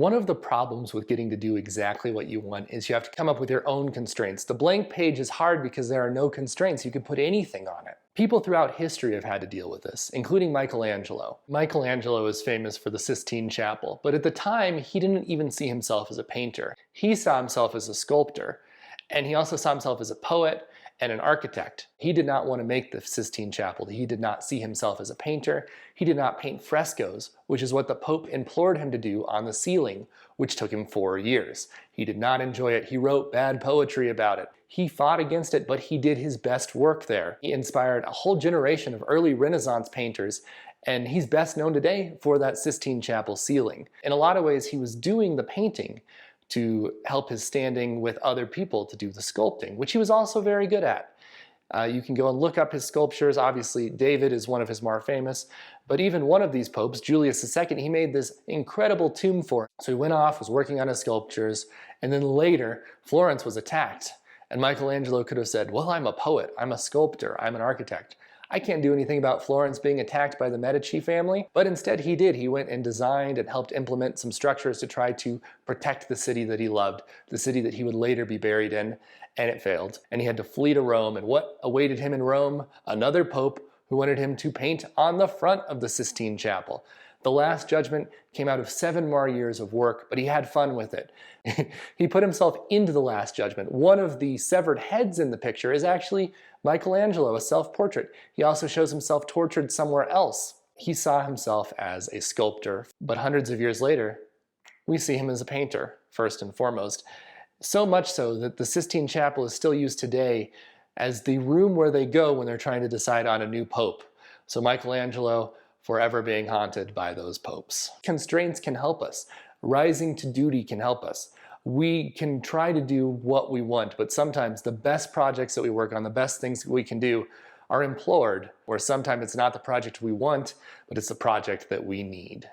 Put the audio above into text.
One of the problems with getting to do exactly what you want is you have to come up with your own constraints. The blank page is hard because there are no constraints. You can put anything on it. People throughout history have had to deal with this, including Michelangelo. Michelangelo is famous for the Sistine Chapel, but at the time, he didn't even see himself as a painter. He saw himself as a sculptor, and he also saw himself as a poet and an architect. He did not want to make the Sistine Chapel. He did not see himself as a painter. He did not paint frescoes, which is what the Pope implored him to do on the ceiling, which took him 4 years. He did not enjoy it. He wrote bad poetry about it. He fought against it, but he did his best work there. He inspired a whole generation of early Renaissance painters, and he's best known today for that Sistine Chapel ceiling. In a lot of ways, he was doing the painting to help his standing with other people to do the sculpting, which he was also very good at. You can go and look up his sculptures. Obviously, David is one of his more famous, but even one of these popes, Julius II, he made this incredible tomb for. So he went off, was working on his sculptures, and then later, Florence was attacked. And Michelangelo could have said, well, I'm a poet, I'm a sculptor, I'm an architect. I can't do anything about Florence being attacked by the Medici family, but instead he did. He went and designed and helped implement some structures to try to protect the city that he loved, the city that he would later be buried in, and it failed. And he had to flee to Rome, and what awaited him in Rome? Another pope who wanted him to paint on the front of the Sistine Chapel. The Last Judgment came out of 7 more years of work, but he had fun with it. He put himself into the Last Judgment. One of the severed heads in the picture is actually Michelangelo, a self-portrait. He also shows himself tortured somewhere else. He saw himself as a sculptor, but hundreds of years later, we see him as a painter, first and foremost. So much so that the Sistine Chapel is still used today as the room where they go when they're trying to decide on a new pope. So Michelangelo, forever being haunted by those popes. Constraints can help us. Rising to duty can help us. We can try to do what we want, but sometimes the best projects that we work on, the best things we can do are implored, or sometimes it's not the project we want, but it's the project that we need.